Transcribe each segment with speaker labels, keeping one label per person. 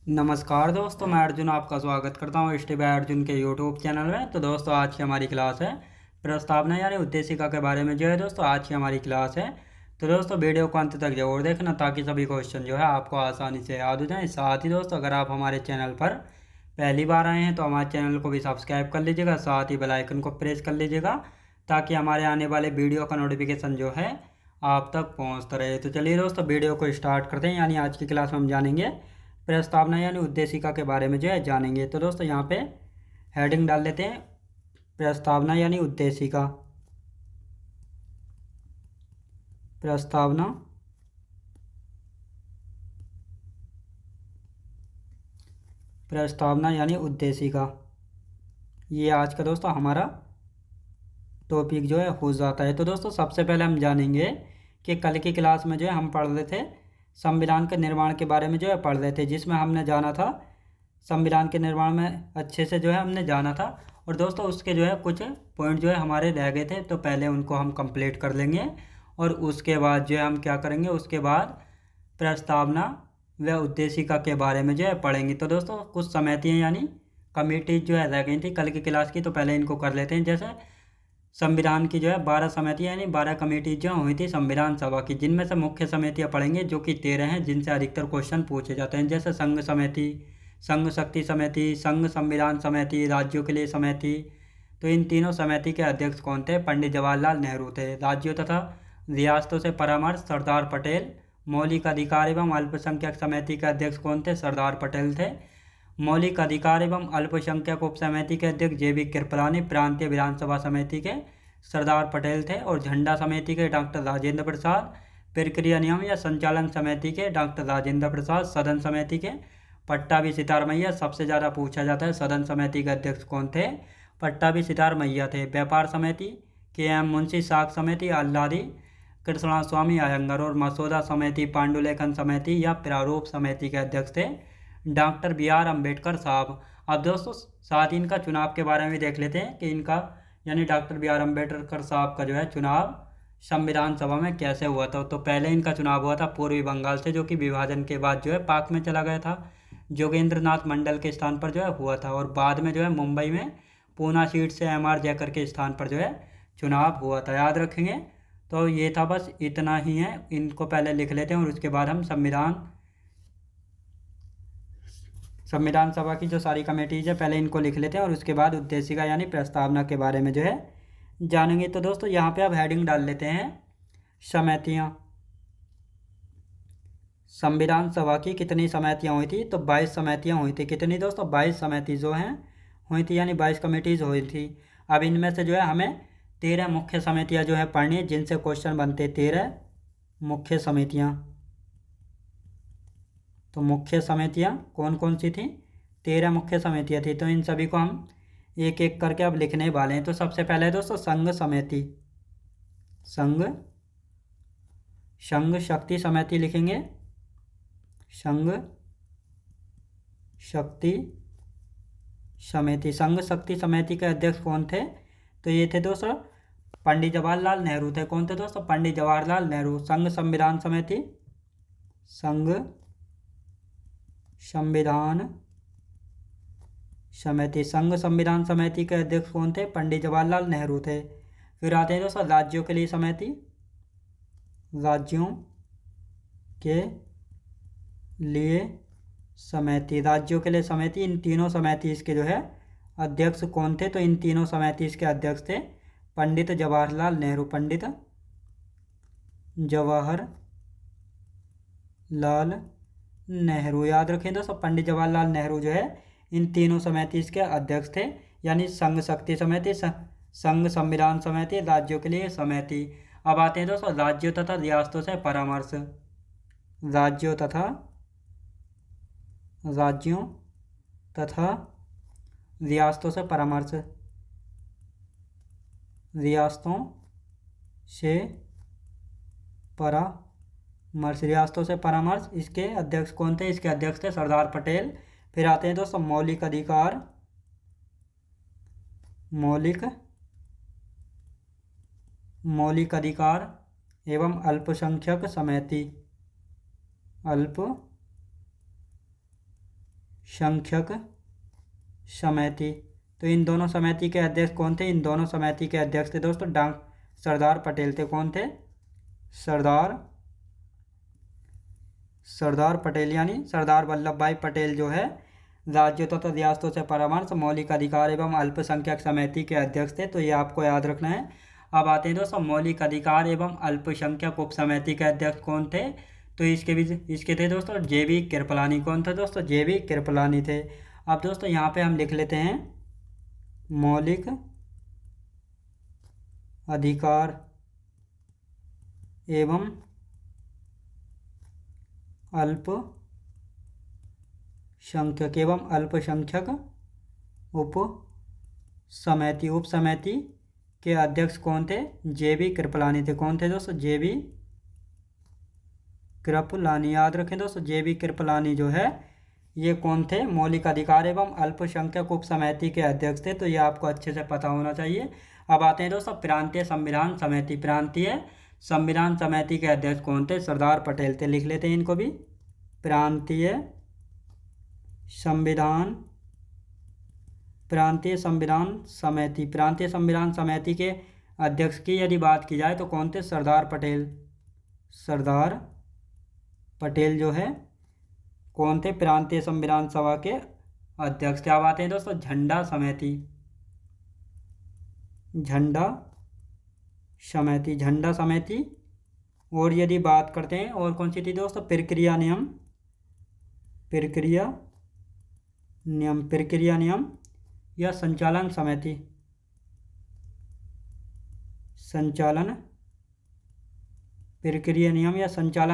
Speaker 1: नमस्कार दोस्तों, मैं अर्जुन आपका स्वागत करता हूँ स्टे बाय अर्जुन के यूट्यूब चैनल में। तो दोस्तों, आज की हमारी क्लास है प्रस्तावना यानी उद्देशिका के बारे में। जो है दोस्तों, आज की हमारी क्लास है। तो दोस्तों, वीडियो को अंत तक जरूर देखना ताकि सभी क्वेश्चन जो है आपको आसानी से याद हो जाए। साथ ही दोस्तों, अगर आप हमारे चैनल पर पहली बार आए हैं तो हमारे चैनल को भी सब्सक्राइब कर लीजिएगा, साथ ही बेल आइकन को प्रेस कर लीजिएगा ताकि हमारे आने वाले वीडियो का नोटिफिकेशन जो है आप तक पहुँचता रहे। तो चलिए दोस्तों, वीडियो को स्टार्ट करते हैं। यानी आज की क्लास में हम जानेंगे प्रस्तावना यानी उद्देशिका के बारे में जो है जानेंगे। तो दोस्तों, यहाँ पे हेडिंग डाल लेते हैं प्रस्तावना यानी उद्देशिका। प्रस्तावना प्रस्तावना यानी उद्देशिका, ये आज का दोस्तों हमारा टॉपिक जो है हो जाता है। तो दोस्तों, सबसे पहले हम जानेंगे कि कल की क्लास में जो है हम पढ़ रहे थे संविधान के निर्माण के बारे में जो है पढ़ रहे थे, जिसमें हमने जाना था संविधान के निर्माण में अच्छे से जो है हमने जाना था। और दोस्तों, उसके जो है कुछ पॉइंट जो है हमारे रह गए थे, तो पहले उनको हम कंप्लीट कर लेंगे और उसके बाद जो है हम क्या करेंगे, उसके बाद प्रस्तावना व उद्देशिका के बारे में जो है पढ़ेंगे। तो दोस्तों, कुछ समितियाँ यानी कमेटी जो है रह गई थी कल की क्लास की, तो पहले इनको कर लेते हैं। जैसे संविधान की जो है 12 समितियाँ यानी 12 कमेटी जो हुई थी संविधान सभा की, जिनमें से मुख्य समितियाँ पढ़ेंगे जो कि 13 हैं, जिनसे अधिकतर क्वेश्चन पूछे जाते हैं। जैसे संघ समिति, संघ शक्ति समिति, संघ संविधान समिति, राज्यों के लिए समिति। तो इन तीनों समिति के अध्यक्ष कौन थे? पंडित जवाहरलाल नेहरू थे। राज्यों तथा रियासतों से परामर्श सरदार पटेल। मौलिक अधिकार एवं अल्पसंख्यक समिति के अध्यक्ष कौन थे? सरदार पटेल थे। मौलिक अधिकार एवं अल्पसंख्यक उप समिति के अध्यक्ष JB कृपलानी। प्रांतीय विधानसभा समिति के सरदार पटेल थे। और झंडा समिति के डॉक्टर राजेंद्र प्रसाद। प्रक्रिया नियम या संचालन समिति के डॉक्टर राजेंद्र प्रसाद। सदन समिति के पट्टाभी सितार मैया। सबसे ज़्यादा पूछा जाता है सदन समिति के अध्यक्ष कौन थे? पट्टाभी सितार मैया थे। व्यापार समिति KM मुंशी। साख समिति आह्लादी कृष्णस्वामी अयंगर। और मसौदा समिति पांडुलेखन समिति या प्रारूप समिति के अध्यक्ष थे डॉक्टर BR अम्बेडकर साहब। अब दोस्तों, साथ ही इनका चुनाव के बारे में भी देख लेते हैं कि इनका यानी डॉक्टर BR अम्बेडकर साहब का जो है चुनाव संविधान सभा में कैसे हुआ था। तो पहले इनका चुनाव हुआ था पूर्वी बंगाल से, जो कि विभाजन के बाद जो है पाक में चला गया था। जोगेंद्र नाथ मंडल के स्थान पर जो है हुआ था। और बाद में जो है मुंबई में पूना सीट से MR जयकर के स्थान पर जो है चुनाव हुआ था, याद रखेंगे। तो ये था, बस इतना ही है। इनको पहले लिख लेते हैं और उसके बाद हम संविधान सभा की जो सारी कमेटीज है पहले इनको लिख लेते हैं और उसके बाद उद्देशिका यानी प्रस्तावना के बारे में जो है जानेंगे। तो दोस्तों, यहाँ पे अब हेडिंग डाल लेते हैं समितियाँ। संविधान सभा की कितनी समितियाँ हुई थी? तो 22 समितियाँ हुई थी। कितनी दोस्तों? 22 समिति जो हैं हुई थी, यानी 22 कमेटीज हुई थी। अब इनमें से जो है हमें 13 मुख्य समितियाँ जो है पढ़नी है, जिनसे क्वेश्चन बनते 13 मुख्य समितियाँ। तो मुख्य समितियाँ कौन कौन सी थी? 13 मुख्य समितियाँ थी। तो इन सभी को हम एक एक करके अब लिखने वाले हैं। तो सबसे पहले दोस्तों संघ समिति, संघ शक्ति समिति लिखेंगे। संघ शक्ति समिति। संघ शक्ति समिति के अध्यक्ष कौन थे? तो ये थे दोस्तों पंडित जवाहरलाल नेहरू थे। कौन थे दोस्तों? पंडित जवाहरलाल नेहरू। संघ संविधान समिति, संघ संविधान समिति, संघ संविधान समिति के अध्यक्ष कौन थे? पंडित जवाहरलाल नेहरू थे। फिर आते हैं दोस्तों राज्यों के लिए समिति, राज्यों के लिए समिति। राज्यों के लिए समिति, इन तीनों समिति इसके जो है अध्यक्ष कौन थे? तो इन तीनों समिति इसके अध्यक्ष थे पंडित जवाहरलाल नेहरू। पंडित जवाहरलाल नेहरू, याद रखें दोस्तों, पंडित जवाहरलाल नेहरू जो है इन तीनों समिति इसके अध्यक्ष थे। यानी संघ शक्ति समिति, संघ संविधान समिति, राज्यों के लिए समिति। अब आते हैं दोस्तों राज्यों तथा रियासतों से परामर्श। राज्यों तथा रियासतों से परामर्श। रियासतों से रियासतों से परामर्श, इसके अध्यक्ष कौन थे? इसके अध्यक्ष थे सरदार पटेल। फिर आते हैं दोस्तों मौलिक अधिकार, मौलिक अधिकार एवं अल्पसंख्यक समिति, संख्यक समिति। तो इन दोनों समिति के अध्यक्ष कौन थे? इन दोनों समिति के अध्यक्ष थे दोस्तों सरदार पटेल थे। कौन थे? सरदार पटेल, यानी सरदार वल्लभ भाई पटेल जो है राज्यों तथा रियासतों से परामर्श, मौलिक अधिकार एवं अल्पसंख्यक समिति के अध्यक्ष थे। तो ये आपको याद रखना है। अब आते हैं दोस्तों मौलिक अधिकार एवं अल्पसंख्यक उप समिति के अध्यक्ष कौन थे? तो इसके थे दोस्तों JB कृपलानी। कौन थे दोस्तों? JB कृपलानी थे। अब दोस्तों यहाँ पे हम लिख लेते हैं मौलिक अधिकार एवं अल्पसंख्यक उप समिति के अध्यक्ष कौन थे? JB कृपलानी थे। कौन थे दोस्तों? JB कृपलानी। याद रखें दोस्तों JB कृपलानी जो है ये कौन थे? मौलिक अधिकार एवं अल्पसंख्यक उप समिति के अध्यक्ष थे। तो ये आपको अच्छे से पता होना चाहिए। अब आते हैं दोस्तों प्रांतीय संविधान समिति। प्रांतीय संविधान समिति के अध्यक्ष कौन थे? सरदार पटेल थे। लिख लेते हैं इनको भी। प्रांतीय संविधान समिति। प्रांतीय संविधान समिति के अध्यक्ष की यदि बात की जाए तो कौन थे? सरदार पटेल जो है कौन थे? प्रांतीय संविधान सभा के अध्यक्ष थे। अब आते हैं दोस्तों झंडा समिति। और यदि बात करते हैं और कौन सी थी दोस्तों? प्रक्रिया नियम या संचालन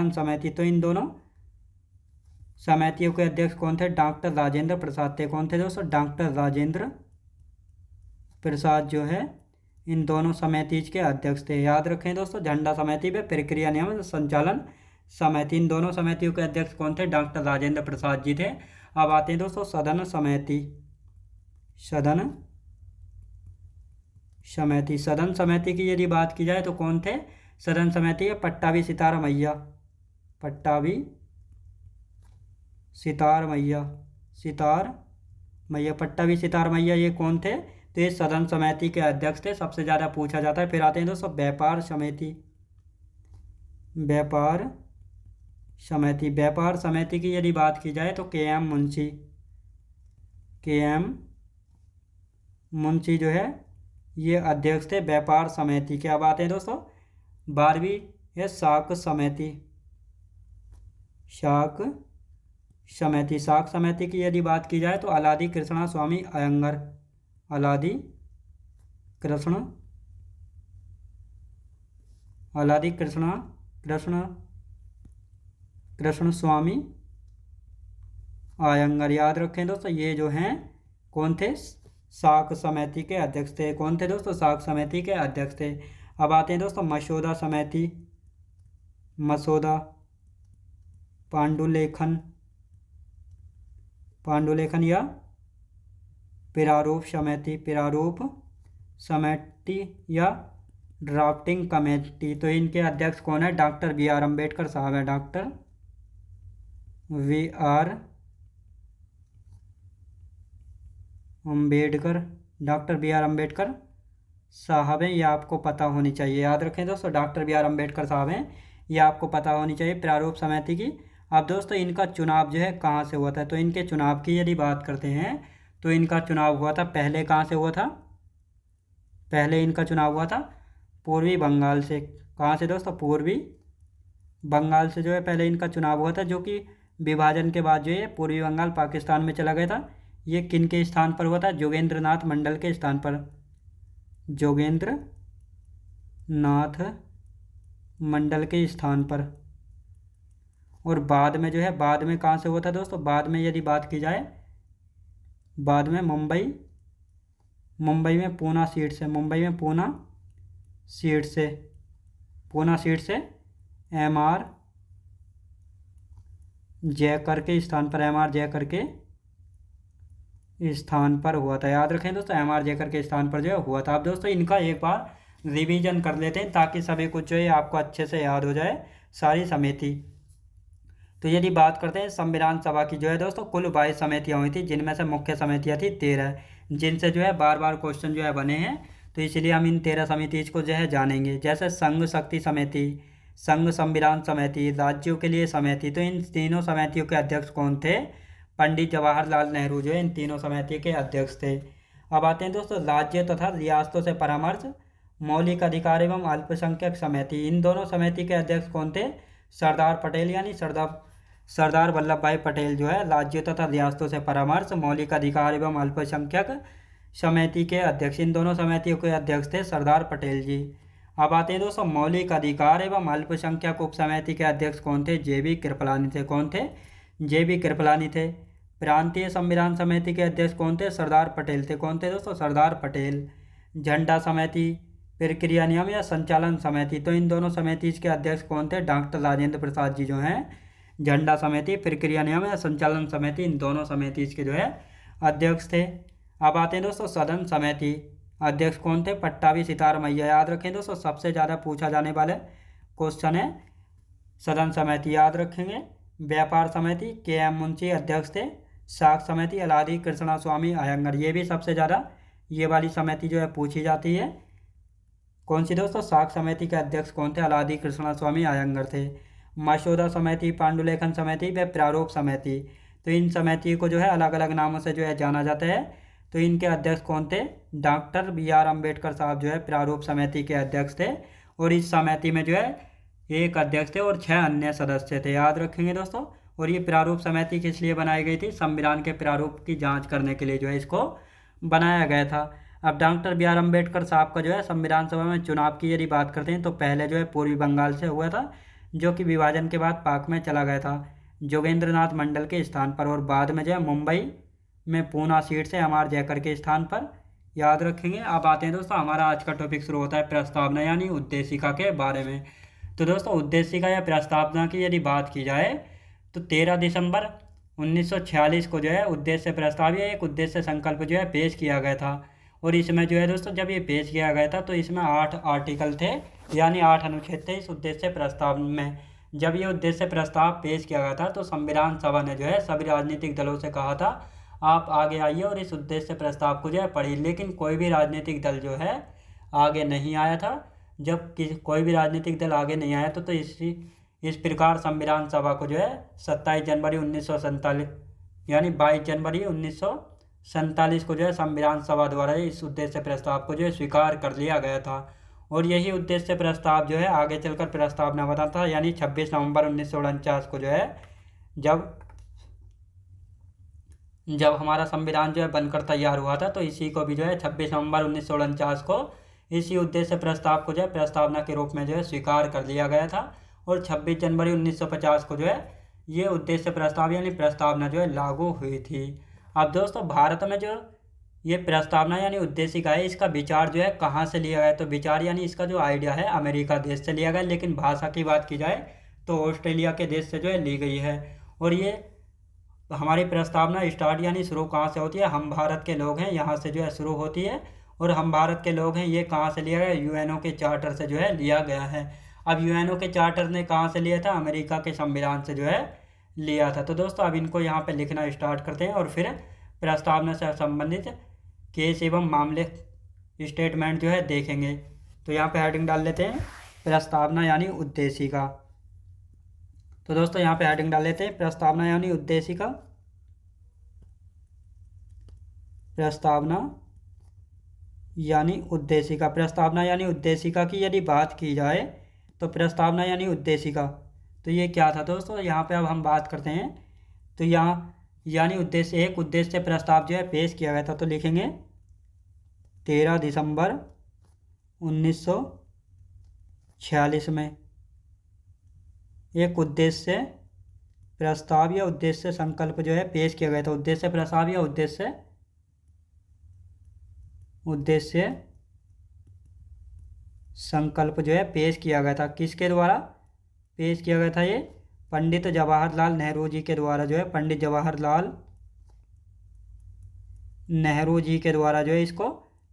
Speaker 1: समिति। तो इन दोनों समितियों के अध्यक्ष कौन थे? डॉक्टर राजेंद्र प्रसाद थे। कौन थे दोस्तों? डॉक्टर राजेंद्र प्रसाद जो है इन दोनों समिति के अध्यक्ष थे। याद रखें दोस्तों झंडा समिति व प्रक्रिया नियम संचालन समिति, इन दोनों समितियों के अध्यक्ष कौन थे? डॉक्टर राजेंद्र प्रसाद जी थे। अब आते हैं दोस्तों सदन समिति की यदि बात की जाए तो कौन थे? सदन समिति के पट्टाभी सितार मैया ये कौन थे? तो ये सदन समिति के अध्यक्ष थे। सबसे ज़्यादा पूछा जाता है। फिर आते हैं दोस्तों व्यापार समिति की यदि बात की जाए तो KM मुंशी जो है ये अध्यक्ष थे व्यापार समिति के। अब आते हैं दोस्तों 12वीं है शाक समिति की यदि बात की जाए तो अलादी कृष्णा स्वामी अयंगर कृष्ण स्वामी अयंगर। याद रखें दोस्तों ये जो हैं कौन थे? शाक समिति के अध्यक्ष थे। कौन थे दोस्तों? शाक समिति के अध्यक्ष थे। अब आते हैं दोस्तों मसौदा पांडुलेखन या प्रारूप समिति या ड्राफ्टिंग कमेटी। तो इनके अध्यक्ष कौन है? डॉक्टर BR अम्बेडकर साहब है। डॉक्टर BR अम्बेडकर साहब हैं। ये आपको पता होनी चाहिए। याद रखें दोस्तों डॉक्टर BR अम्बेडकर साहब हैं, ये आपको पता होनी चाहिए प्रारूप समिति की। अब दोस्तों इनका चुनाव जो है कहाँ से हुआ था? तो इनके चुनाव की यदि बात करते हैं तो इनका चुनाव हुआ था पहले कहाँ से हुआ था? पहले इनका चुनाव हुआ था पूर्वी बंगाल से। कहाँ से दोस्तों? पूर्वी बंगाल से जो है पहले इनका चुनाव हुआ था, जो कि विभाजन के बाद जो है पूर्वी बंगाल पाकिस्तान में चला गया था। ये किन के स्थान पर हुआ था? जोगेंद्र नाथ मंडल के स्थान पर। जोगेंद्र नाथ मंडल के स्थान पर। और बाद में जो है बाद में कहाँ से हुआ था दोस्तों? बाद में यदि बात की जाए बाद में मुंबई में पूना सीट से पूना सीट से MR जयकर के स्थान पर हुआ था। याद रखें दोस्तों MR जयकर के स्थान पर जो है हुआ था। अब दोस्तों इनका एक बार रिवीजन कर लेते हैं ताकि सभी कुछ जो है आपको अच्छे से याद हो जाए सारी समिति। तो यदि बात करते हैं संविधान सभा की जो है दोस्तों कुल 22 समितियाँ हुई थी, जिनमें से मुख्य समितियाँ थी 13, जिनसे जो है बार बार क्वेश्चन जो है बने हैं। तो इसलिए हम इन 13 समिति को जो है जानेंगे। जैसे संघ शक्ति समिति, संघ संविधान समिति, राज्यों के लिए समिति। तो इन तीनों समितियों के अध्यक्ष कौन थे? पंडित जवाहरलाल नेहरू जो है इन तीनों समिति के अध्यक्ष थे। अब आते हैं दोस्तों राज्य तथा रियासतों से परामर्श, मौलिक अधिकार एवं अल्पसंख्यक समिति। इन दोनों समिति के अध्यक्ष कौन थे? सरदार पटेल, यानी सरदार वल्लभ भाई पटेल जो है राज्यों तथा रियासतों से परामर्श, मौलिक अधिकार एवं अल्पसंख्यक समिति के अध्यक्ष। इन दोनों समितियों के अध्यक्ष थे सरदार पटेल जी। अब आते हैं दोस्तों मौलिक अधिकार एवं अल्पसंख्यक उप समिति के अध्यक्ष कौन थे? JB कृपलानी थे। कौन थे? JB कृपलानी थे। प्रांतीय संविधान समिति के अध्यक्ष कौन थे? सरदार पटेल थे। कौन थे दोस्तों? सरदार पटेल। झंडा समिति, प्रक्रिया नियम या संचालन समिति। तो इन दोनों समिति के अध्यक्ष कौन थे? डॉक्टर राजेंद्र प्रसाद जी जो हैं झंडा समिति, प्रक्रिया नियम या संचालन समिति, इन दोनों समिति के जो है अध्यक्ष थे। अब आते हैं दोस्तों सदन समिति, अध्यक्ष कौन थे? पट्टाभी सितारमैया। याद रखें दोस्तों, सबसे ज़्यादा पूछा जाने वाले क्वेश्चन है सदन समिति, याद रखेंगे। व्यापार समिति, KM मुंशी अध्यक्ष थे। साख समिति, अलादी कृष्णा स्वामी अयंगर। ये भी सबसे ज़्यादा ये वाली समिति जो है पूछी जाती है। कौन सी दोस्तों? साख समिति के अध्यक्ष कौन थे? अलादी कृष्णा स्वामी अयंगर थे। मसौदा समिति, पांडुलेखन समिति व प्रारूप समिति। तो इन समिति को जो है अलग अलग नामों से जो है जाना जाता है। तो इनके अध्यक्ष कौन थे? डॉक्टर BR अम्बेडकर साहब जो है प्रारूप समिति के अध्यक्ष थे। और इस समिति में जो है एक अध्यक्ष थे और 6 अन्य सदस्य थे, याद रखेंगे दोस्तों। और ये प्रारूप समिति किस लिए बनाई गई थी? संविधान के प्रारूप की जांच करने के लिए जो है इसको बनाया गया था। अब डॉक्टर BR अम्बेडकर साहब का जो है संविधान सभा में चुनाव की यदि बात करते हैं तो पहले जो है पूर्वी बंगाल से हुआ था, जो कि विभाजन के बाद पाक में चला गया था जोगेंद्र नाथ मंडल के स्थान पर। और बाद में जो है मुंबई में पूना सीट से MR जयकर के स्थान पर, याद रखेंगे। अब आते हैं दोस्तों हमारा आज का टॉपिक शुरू होता है प्रस्तावना यानी उद्देशिका के बारे में। तो दोस्तों उद्देशिका या प्रस्तावना की यदि बात की जाए तो 13 दिसंबर 1946 को जो है उद्देश्य प्रस्ताव या एक उद्देश्य संकल्प जो है पेश किया गया था। और इसमें जो है दोस्तों जब ये पेश किया गया था तो इसमें 8 आर्टिकल थे, यानी 8 अनुच्छेद थे इस उद्देश्य प्रस्ताव में। जब ये उद्देश्य प्रस्ताव पेश किया गया था तो संविधान सभा ने जो है सभी राजनीतिक दलों से कहा था आप आगे आइए और इस उद्देश्य प्रस्ताव को जो है पढ़िए। लेकिन कोई भी राजनीतिक दल जो है आगे नहीं आया था। जब कोई भी राजनीतिक दल आगे नहीं आया तो इस प्रकार संविधान सभा को जो है 27 जनवरी 1947 यानी 22 जनवरी 1947 को जो है संविधान सभा द्वारा इस उद्देश्य प्रस्ताव को जो है स्वीकार कर लिया गया था। और यही उद्देश्य प्रस्ताव जो है आगे चलकर प्रस्तावना बना था, यानी 26 नवंबर 1949 को जो है जब हमारा संविधान जो है बनकर तैयार हुआ था, तो इसी को भी जो है 26 नवंबर 1949 को इसी उद्देश्य प्रस्ताव को जो है प्रस्तावना के रूप में जो है स्वीकार कर लिया गया था। और 26 जनवरी 1950 को जो है ये उद्देश्य प्रस्ताव यानी प्रस्तावना जो है लागू हुई थी। अब दोस्तों भारत में जो ये प्रस्तावना यानी उद्देशिका है, इसका विचार जो है कहाँ से लिया गया? तो विचार यानी इसका जो आइडिया है अमेरिका देश से लिया गया। लेकिन भाषा की बात की जाए तो ऑस्ट्रेलिया के देश से जो है ली गई है। और ये हमारी प्रस्तावना स्टार्ट यानी शुरू कहाँ से होती है? हम भारत के लोग हैं, यहाँ से जो है शुरू होती है। और हम भारत के लोग हैं ये कहाँ से लिया गया? UNO के चार्टर से जो है लिया गया है। अब UNO के चार्टर ने कहाँ से लिया था? अमेरिका के संविधान से जो है लिया था। तो दोस्तों अब इनको यहाँ पे लिखना स्टार्ट करते हैं और फिर प्रस्तावना से संबंधित केस एवं मामले स्टेटमेंट जो है देखेंगे। तो यहाँ पे हेडिंग डाल लेते हैं प्रस्तावना यानी उद्देशिका। तो दोस्तों यहाँ पे हेडिंग डाल लेते हैं प्रस्तावना यानी उद्देशिका। प्रस्तावना यानी उद्देशिका। प्रस्तावना यानी उद्देशिका की यदि बात की जाए तो प्रस्तावना यानी उद्देशिका तो ये क्या था दोस्तों? यहाँ पे अब हम बात करते हैं। तो यहाँ यानी उद्देश्य एक उद्देश्य प्रस्ताव जो है पेश किया गया था। तो लिखेंगे 13 दिसंबर 1946 में एक उद्देश्य प्रस्ताव या उद्देश्य संकल्प जो है पेश किया गया था। उद्देश्य प्रस्ताव या उद्देश्य संकल्प जो है पेश किया गया था। किसके द्वारा पेश किया गया था? ये पंडित जवाहरलाल नेहरू जी के द्वारा जो है पंडित जवाहरलाल नेहरू जी के द्वारा जो है इसको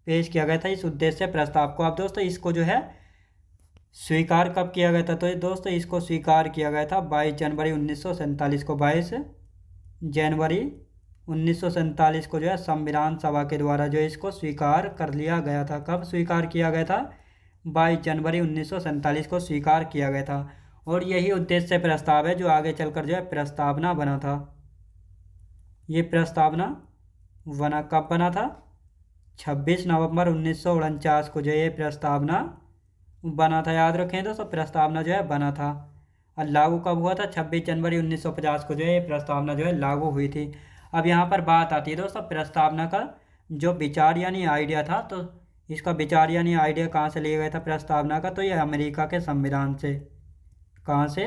Speaker 1: पेश किया गया था, इस उद्देश्य प्रस्ताव को। अब दोस्तों इसको जो है स्वीकार कब किया गया था? तो ये दोस्तों इसको स्वीकार किया गया था 22 जनवरी 1947 को। 22 जनवरी 1947 को जो है संविधान सभा के द्वारा जो है इसको स्वीकार कर लिया गया था। कब स्वीकार किया गया था? 22 जनवरी 1947 को स्वीकार किया गया था। और यही उद्देश्य प्रस्ताव है जो आगे चलकर जो है प्रस्तावना बना था। ये प्रस्तावना कब बना था? 26 नवंबर 1949 को जो ये प्रस्तावना बना था। याद रखें दोस्तों, प्रस्तावना जो है बना था। और लागू कब हुआ था? 26 जनवरी 1950 को जो है ये प्रस्तावना जो है लागू हुई थी। अब यहाँ पर बात आती है दोस्तों प्रस्तावना का जो विचार यानी आइडिया था, तो इसका विचार यानी आइडिया कहाँ से लिया गया था प्रस्तावना का? तो ये अमेरिका के संविधान से। कहाँ से?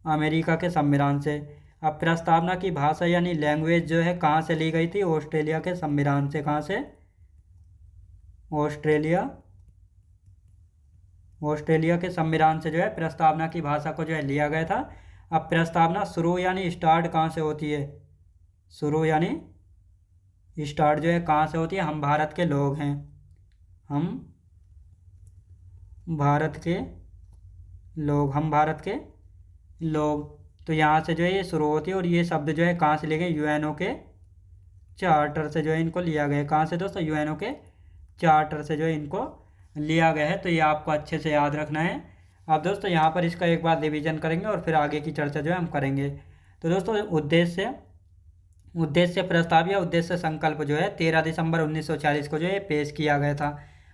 Speaker 1: अमेरिका के संविधान से। अब प्रस्तावना की भाषा यानी लैंग्वेज जो है कहाँ से ली गई थी? ऑस्ट्रेलिया के संविधान से। कहाँ से? ऑस्ट्रेलिया के संविधान से जो है प्रस्तावना की भाषा को जो है लिया गया था। अब प्रस्तावना शुरू यानी स्टार्ट कहाँ से होती है? शुरू यानी स्टार्ट जो है कहाँ से होती है? हम भारत के लोग हैं। हम भारत के लोग। हम भारत के लोग। तो यहाँ से जो है ये शुरू होती है। और ये शब्द जो है कहाँ से लिए गए? यूएनओ के चार्टर से जो है इनको लिया गया है। कहाँ से दोस्तों? यूएनओ के चार्टर से जो है इनको लिया गया है। तो ये आपको अच्छे से याद रखना है। अब दोस्तों यहाँ पर इसका एक बार रिवीजन करेंगे और फिर आगे की चर्चा जो है हम करेंगे। तो दोस्तों उद्देश्य प्रस्ताव या उद्देश्य संकल्प जो है 13 दिसंबर 1940 को जो है पेश किया गया था।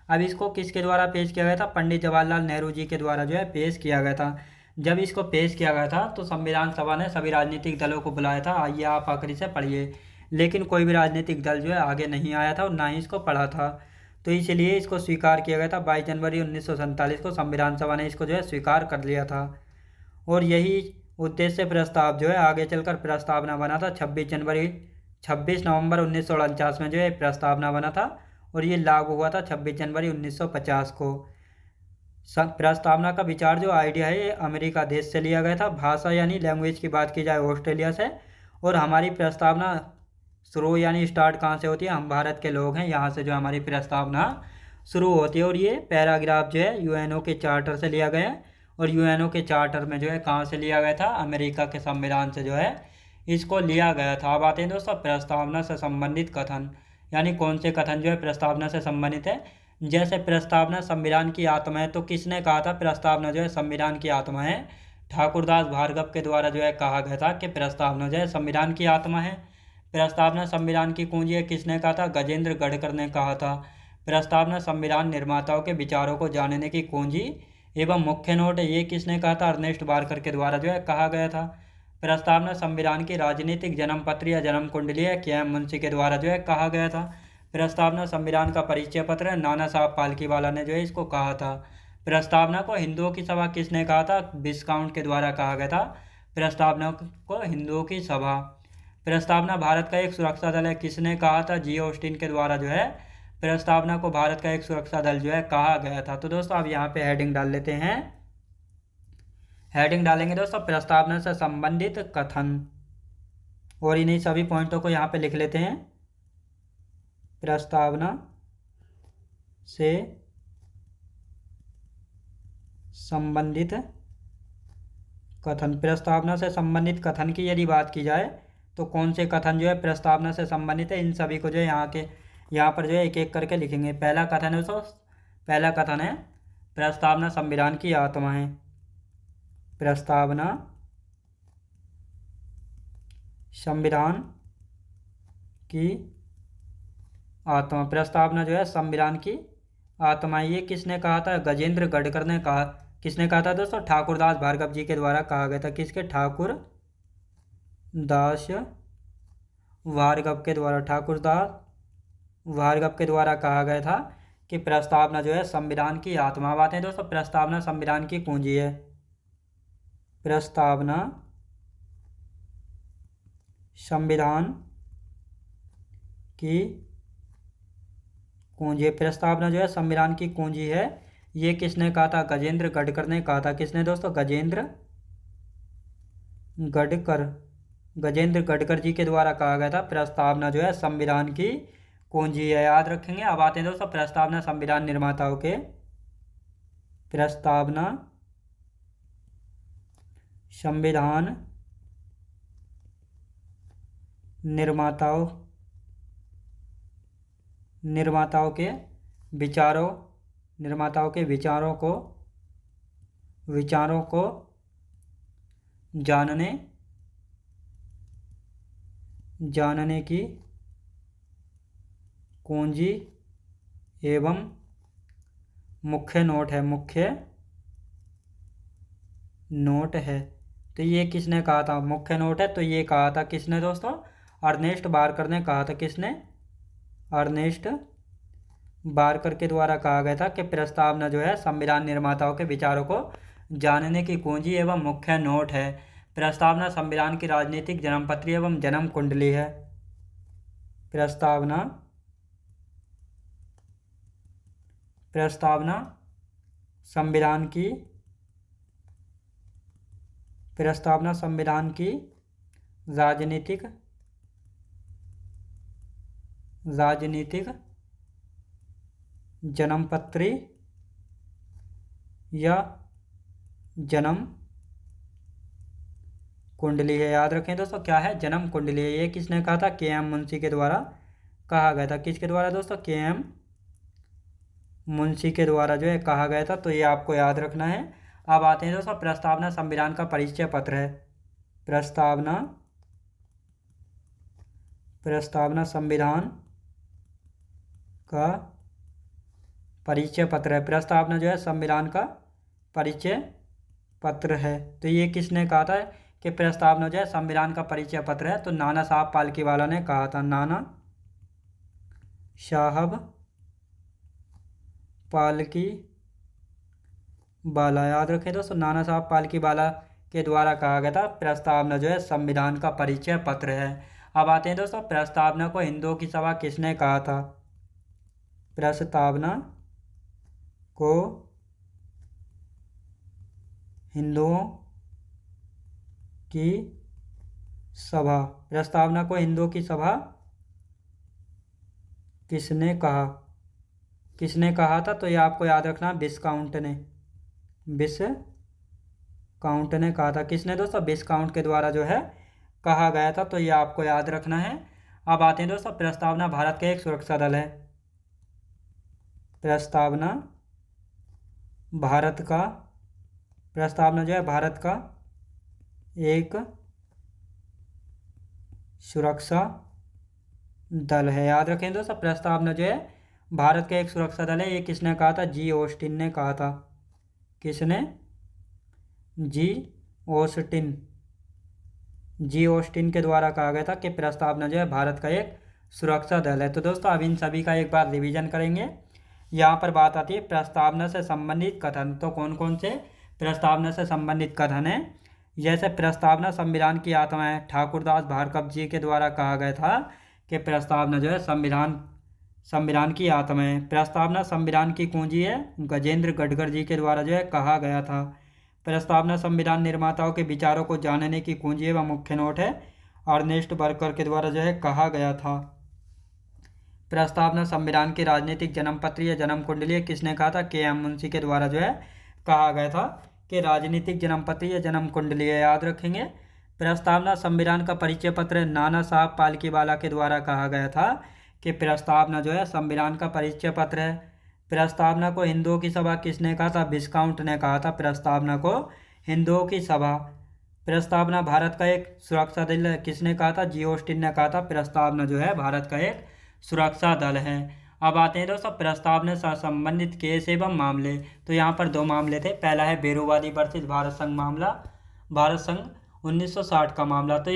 Speaker 1: अब इसको किसके द्वारा पेश किया गया था? पंडित जवाहरलाल नेहरू जी के द्वारा जो है पेश किया गया था। जब इसको पेश किया गया था तो संविधान सभा ने सभी राजनीतिक दलों को बुलाया था। आइए आप आखिरी से पढ़िए। लेकिन कोई भी राजनीतिक दल जो है आगे नहीं आया था और ना ही इसको पढ़ा था। तो इसलिए इसको स्वीकार किया गया था। 22 जनवरी 1947 को संविधान सभा ने इसको जो है स्वीकार कर लिया था। और यही उद्देश्य प्रस्ताव जो है आगे चलकर प्रस्तावना बना था। 26 नवंबर 1949 में जो है प्रस्तावना बना था और ये लागू हुआ था 26 जनवरी 1950 को। प्रस्तावना का विचार जो आइडिया है ये अमेरिका देश से लिया गया था। भाषा यानी लैंग्वेज की बात की जाए ऑस्ट्रेलिया से। और हमारी प्रस्तावना शुरू यानी स्टार्ट कहाँ से होती है? हम भारत के लोग हैं, यहाँ से जो हमारी प्रस्तावना शुरू होती है। और ये पैराग्राफ जो है यूएनओ के चार्टर से लिया गया है। और यूएनओ के चार्टर में जो है कहाँ से लिया गया था? अमेरिका के संविधान से जो है इसको लिया गया था। अब आते हैं दोस्तों प्रस्तावना से संबंधित कथन, यानी कौन से कथन जो है प्रस्तावना से संबंधित है। जैसे प्रस्तावना संविधान की आत्मा है, तो किसने कहा था प्रस्तावना जो है संविधान की आत्मा है? ठाकुरदास भार्गव के द्वारा जो है कहा गया था कि प्रस्तावना जो है संविधान की आत्मा है। प्रस्तावना संविधान की कुंजी है, किसने कहा था? गजेंद्र गढ़कर ने कहा था। प्रस्तावना संविधान निर्माताओं के विचारों को जानने की कुंजी एवं मुख्य नोट है, ये किसने कहा था? अर्नेस्ट बार्कर के द्वारा जो है कहा गया था। प्रस्तावना संविधान की राजनीतिक जन्मपत्र या जन्म कुंडली है, के.एम. मुंशी के द्वारा जो है कहा गया था। प्रस्तावना संविधान का परिचय पत्र है, नाना साहब पालकीवाला ने जो है इसको कहा था। प्रस्तावना को हिंदुओं की सभा किसने कहा था? विस्काउंट के द्वारा कहा गया था प्रस्तावना को हिंदुओं की सभा। प्रस्तावना भारत का एक सुरक्षा दल है, किसने कहा था? जी ऑस्टिन के द्वारा जो है प्रस्तावना को भारत का एक सुरक्षा दल जो है कहा गया था। तो दोस्तों अब यहाँ पे हेडिंग डाल लेते हैं। हेडिंग डालेंगे दोस्तों प्रस्तावना से संबंधित कथन, और इन्हीं सभी पॉइंटों को यहाँ पे लिख लेते हैं। प्रस्तावना से संबंधित कथन। प्रस्तावना से संबंधित कथन की यदि बात की जाए तो कौन से कथन जो है प्रस्तावना से संबंधित है, इन सभी को जो है यहाँ पर जो है एक एक करके लिखेंगे। पहला कथन है दोस्तों, पहला कथन है प्रस्तावना संविधान की आत्मा है। प्रस्तावना संविधान की आत्मा। प्रस्तावना जो है संविधान की आत्मा, ये किसने कहा था? गजेंद्र गढ़कर ने कहा। किसने कहा था दोस्तों? ठाकुरदास भार्गव जी के द्वारा कहा गया था। किसके? ठाकुरदास भार्गव के द्वारा। ठाकुरदास भार्गव के द्वारा कहा गया था कि प्रस्तावना जो है संविधान की आत्मा। बात है दोस्तों प्रस्तावना संविधान की कुंजी है। प्रस्तावना संविधान की कुंजी। प्रस्तावना जो है संविधान की कुंजी है, ये किसने कहा था? गजेंद्र गढ़कर ने कहा था। किसने दोस्तों? गजेंद्र गढ़कर जी के द्वारा कहा गया था प्रस्तावना जो है संविधान की कुंजी है। याद रखेंगे। अब आते हैं दोस्तों प्रस्तावना संविधान निर्माताओं के प्रस्तावना संविधान निर्माताओं के विचारों को जानने की कुंजी एवं मुख्य नोट है। तो ये किसने कहा था? मुख्य नोट है। तो ये कहा था किसने दोस्तों? अर्नेस्ट बारकर ने कहा था। किसने? अर्नेस्ट बारकर के द्वारा कहा गया था कि प्रस्तावना जो है संविधान निर्माताओं के विचारों को जानने की कुंजी एवं मुख्य नोट है। प्रस्तावना संविधान की राजनीतिक जन्मपत्री एवं जन्म कुंडली है। प्रस्तावना संविधान की राजनीतिक जन्मपत्री या जन्म कुंडली है। याद रखें दोस्तों, क्या है? जन्म कुंडली है। ये किसने कहा था? के.एम. मुंशी के द्वारा कहा गया था। किसके द्वारा दोस्तों? के.एम. मुंशी के द्वारा जो है कहा गया था। तो ये आपको याद रखना है। अब आते हैं दोस्तों, प्रस्तावना संविधान का परिचय पत्र है। प्रस्तावना संविधान का परिचय पत्र है। प्रस्तावना जो है संविधान का परिचय पत्र है। तो ये किसने कहा था कि प्रस्तावना जो है संविधान का परिचय पत्र है? तो नाना साहब पालकीवाला ने कहा था। नाना साहब पालकीवाला, याद रखें दोस्तों, नाना साहब पालकीवाला के द्वारा कहा गया था प्रस्तावना जो है संविधान का परिचय पत्र है। अब आते हैं दोस्तों, प्रस्तावना को हिंदुओं की सभा किसने कहा था? प्रस्तावना को हिंदुओं की सभा किसने कहा था? तो ये आपको याद रखना, विस्काउंट ने कहा था। किसने दोस्तों? विस्काउंट के द्वारा जो है कहा गया था। तो ये आपको याद रखना है। अब आते हैं दोस्तों, प्रस्तावना भारत का एक सुरक्षा दल है। प्रस्तावना जो है भारत का एक सुरक्षा दल है। याद रखें दोस्तों, प्रस्तावना जो है भारत का एक सुरक्षा दल है। ये किसने कहा था? जी ऑस्टिन ने कहा था। किसने? जी ऑस्टिन के द्वारा कहा गया था कि प्रस्तावना जो है भारत का एक सुरक्षा दल है। तो दोस्तों अब इन सभी का एक बार रिवीजन करेंगे। यहाँ पर बात आती है प्रस्तावना से संबंधित कथन। तो कौन कौन से प्रस्तावना से संबंधित कथन है? जैसे प्रस्तावना संविधान की आत्मा है। ठाकुरदास भार्गव जी के द्वारा कहा गया था कि प्रस्तावना जो है संविधान की आत्मा है। प्रस्तावना संविधान की कुंजी है। गजेंद्र गडकर जी के द्वारा जो है कहा गया था। प्रस्तावना संविधान निर्माताओं के विचारों को जानने की कुंजी व मुख्य नोट है। अर्नेस्ट बारकर के द्वारा जो है कहा गया था। प्रस्तावना संविधान की राजनीतिक जन्मपत्री या जन्म कुंडली किसने कहा था? के.एम. मुंशी के द्वारा जो है कहा गया था कि राजनीतिक जन्मपत्री या जन्म कुंडली है। याद रखेंगे। प्रस्तावना संविधान का परिचय पत्र नाना साहब पालकीवाला के द्वारा कहा गया था कि प्रस्तावना जो है संविधान का परिचय पत्र है। प्रस्तावना को हिंदुओं की सभा किसने कहा था? विस्काउंट ने कहा था प्रस्तावना को हिंदुओं की सभा। प्रस्तावना भारत का एक सुरक्षा दल है। किसने कहा था? जी ऑस्टिन ने कहा था प्रस्तावना जो है भारत का एक सुरक्षा दल है। अब आते हैं दोस्तों, प्रस्तावना से संबंधित केस एवं मामले। तो यहाँ पर दो मामले थे। पहला है बेरूवादी वर्सेस भारत संघ मामला, भारत संघ 1960 का मामला। तो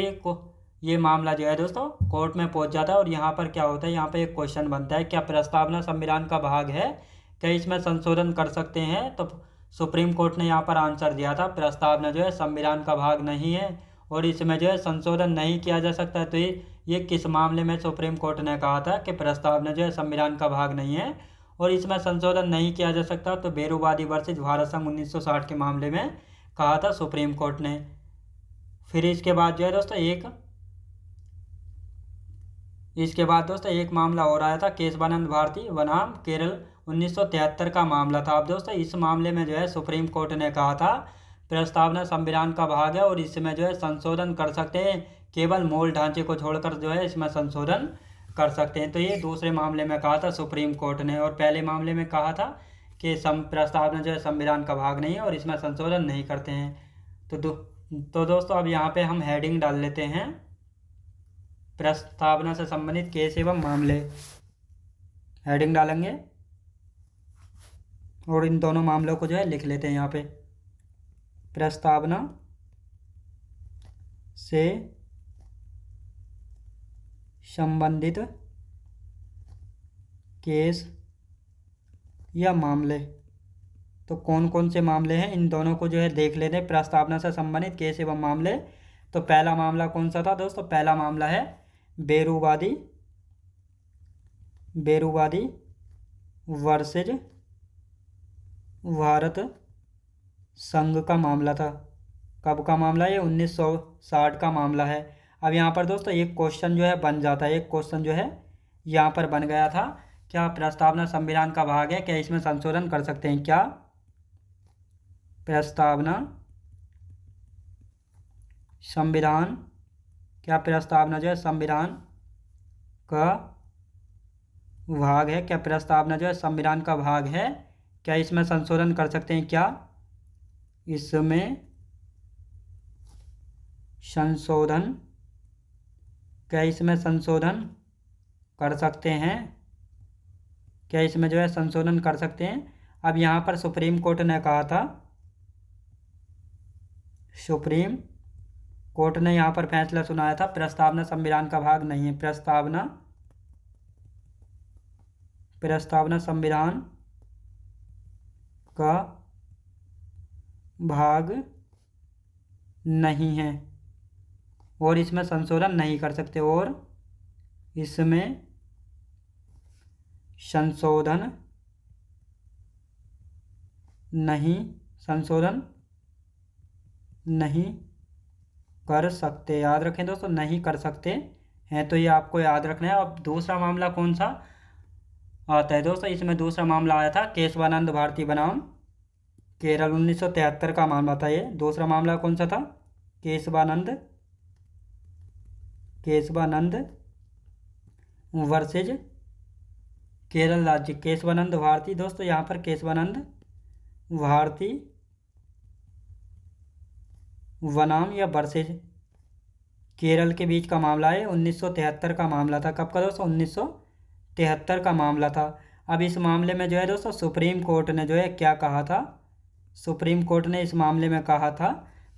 Speaker 1: ये मामला जो है दोस्तों कोर्ट में पहुंच जाता है और यहाँ पर क्या होता है? यहाँ पर एक क्वेश्चन बनता है, क्या प्रस्तावना संविधान का भाग है? क्या इसमें संशोधन कर सकते हैं? तो सुप्रीम कोर्ट ने यहाँ पर आंसर दिया था प्रस्तावना जो है संविधान का भाग नहीं है और इसमें जो है संशोधन नहीं किया जा सकता है। तो ये किस मामले में सुप्रीम कोर्ट ने कहा था कि प्रस्तावना जो है संविधान का भाग नहीं है और इसमें संशोधन नहीं किया जा सकता? तो बेरूवादी वर्सेस भारत संघ 1960 के मामले में कहा था सुप्रीम कोर्ट ने। फिर इसके बाद जो है दोस्तों एक मामला और आया था, केशवानंद भारती बनाम केरल 1973 का मामला था। अब दोस्तों इस मामले में जो है सुप्रीम कोर्ट ने कहा था प्रस्तावना संविधान का भाग है और इसमें जो है संशोधन कर सकते हैं, केवल मूल ढांचे को छोड़कर जो है इसमें संशोधन कर सकते हैं। तो ये दूसरे मामले में कहा था सुप्रीम कोर्ट ने, और पहले मामले में कहा था कि प्रस्तावना जो है संविधान का भाग नहीं है और इसमें संशोधन नहीं करते हैं। तो दोस्तों अब यहाँ पे हम हेडिंग डाल लेते हैं प्रस्तावना से संबंधित केस एवं मामले, हेडिंग डालेंगे और इन दोनों मामलों को जो है लिख लेते हैं यहाँ पे। प्रस्तावना से संबंधित केस या मामले, तो कौन कौन से मामले हैं इन दोनों को जो है देख लेते हैं। प्रस्तावना से संबंधित केस एवं मामले, तो पहला मामला कौन सा था दोस्तों? पहला मामला है बेरूवादी वर्सेज भारत संघ का मामला था। कब का मामला है? 1960 का मामला है। अब यहाँ पर दोस्तों एक क्वेश्चन जो है बन जाता है, एक क्वेश्चन जो है यहाँ पर बन गया था, क्या प्रस्तावना संविधान का भाग है, क्या इसमें संशोधन कर सकते हैं? क्या प्रस्तावना संविधान, क्या प्रस्तावना जो है संविधान का भाग है, क्या प्रस्तावना जो है संविधान का भाग है, क्या इसमें संशोधन कर सकते हैं? क्या इसमें संशोधन, क्या इसमें संशोधन कर सकते हैं, क्या इसमें जो है संशोधन कर सकते हैं? अब यहाँ पर सुप्रीम कोर्ट ने कहा था, सुप्रीम कोर्ट ने यहाँ पर फैसला सुनाया था प्रस्तावना संविधान का भाग नहीं है, प्रस्तावना संविधान का भाग नहीं है और इसमें संशोधन नहीं कर सकते, और इसमें संशोधन नहीं कर सकते। याद रखें दोस्तों, नहीं कर सकते हैं, तो ये आपको याद रखना है। अब दूसरा मामला कौन सा आता है दोस्तों? इसमें दूसरा मामला आया था केशवानंद भारती बनाम केरल, 1973 का मामला था ये। दूसरा मामला कौन सा था? केशवानंद वर्सेज केरल राज्य, केशवानंद भारती। दोस्तों यहाँ पर केशवानंद भारती बनाम या वर्सेज केरल के बीच का मामला है, 1973 का मामला था। कब का दोस्तों? 1973 का मामला था। अब इस मामले में जो है दोस्तों सुप्रीम कोर्ट ने जो है क्या कहा था? सुप्रीम कोर्ट ने इस मामले में कहा था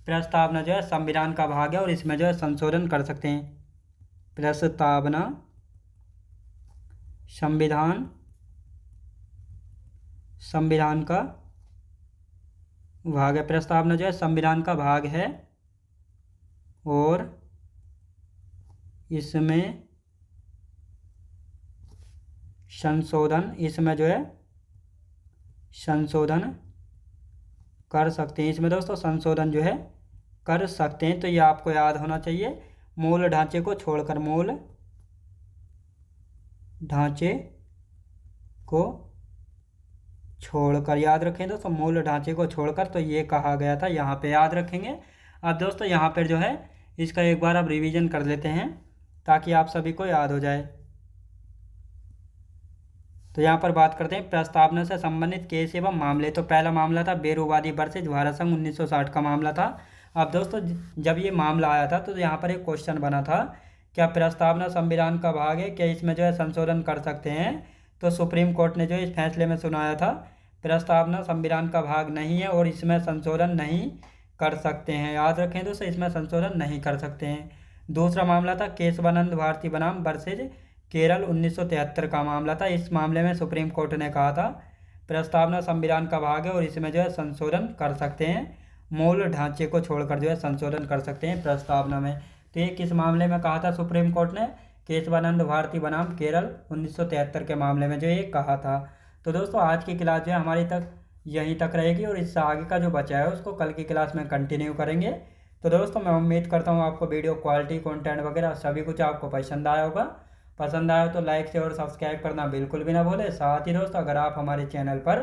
Speaker 1: प्रस्तावना जो है संविधान का भाग है और इसमें जो है संशोधन कर सकते हैं। प्रस्तावना संविधान का भाग है, प्रस्तावना जो है संविधान का भाग है और इसमें संशोधन, इसमें जो है संशोधन कर सकते हैं। इसमें दोस्तों संशोधन जो है कर सकते हैं, तो ये आपको याद होना चाहिए। मूल ढांचे को छोड़कर, मूल ढांचे को छोड़कर, याद रखें दोस्तों, मूल ढांचे को छोड़कर, तो ये कहा गया था, यहाँ पे याद रखेंगे। अब दोस्तों यहाँ पर जो है इसका एक बार अब रिवीजन कर लेते हैं ताकि आप सभी को याद हो जाए। तो यहाँ पर बात करते हैं प्रस्तावना से संबंधित केस एवं मामले। तो पहला मामला था बेरूवादी वर्सेज भारत संघ, 1960 का मामला था। अब दोस्तों जब ये मामला आया था तो यहाँ पर एक क्वेश्चन बना था, क्या प्रस्तावना संविधान का भाग है, क्या इसमें जो है संशोधन कर सकते हैं? तो सुप्रीम कोर्ट ने जो इस फैसले में सुनाया था प्रस्तावना संविधान का भाग नहीं है और इसमें संशोधन नहीं कर सकते हैं। याद रखें दोस्तों, इसमें संशोधन नहीं कर सकते हैं। दूसरा मामला था केशवानंद भारती बनाम वर्सेज केरल, 1973 का मामला था। इस मामले में सुप्रीम कोर्ट ने कहा था प्रस्तावना संविधान का भाग है और इसमें जो है संशोधन कर सकते हैं, मूल ढांचे को छोड़कर जो है संशोधन कर सकते हैं प्रस्तावना में। तो ये किस मामले में कहा था सुप्रीम कोर्ट ने? केशवानंद भारती बनाम केरल, 1973 के मामले में जो ये कहा था। तो दोस्तों आज की क्लास जो है हमारी यहीं तक रहेगी और इससे आगे का जो बचा है उसको कल की क्लास में कंटिन्यू करेंगे। तो दोस्तों मैं उम्मीद करता हूँ आपको वीडियो क्वालिटी, कंटेंट वगैरह सभी कुछ आपको पसंद आया होगा। पसंद आया तो लाइक शेयर और सब्सक्राइब करना बिल्कुल भी ना भूलें। साथ ही दोस्तों अगर आप हमारे चैनल पर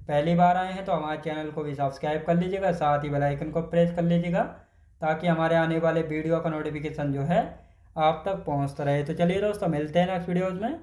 Speaker 1: पहली बार आए हैं तो हमारे चैनल को भी सब्सक्राइब कर लीजिएगा, साथ ही बेल आइकन को प्रेस कर लीजिएगा ताकि हमारे आने वाले वीडियो का नोटिफिकेशन जो है आप तक पहुंचता रहे। तो चलिए दोस्तों मिलते हैं नेक्स्ट वीडियोज़ में।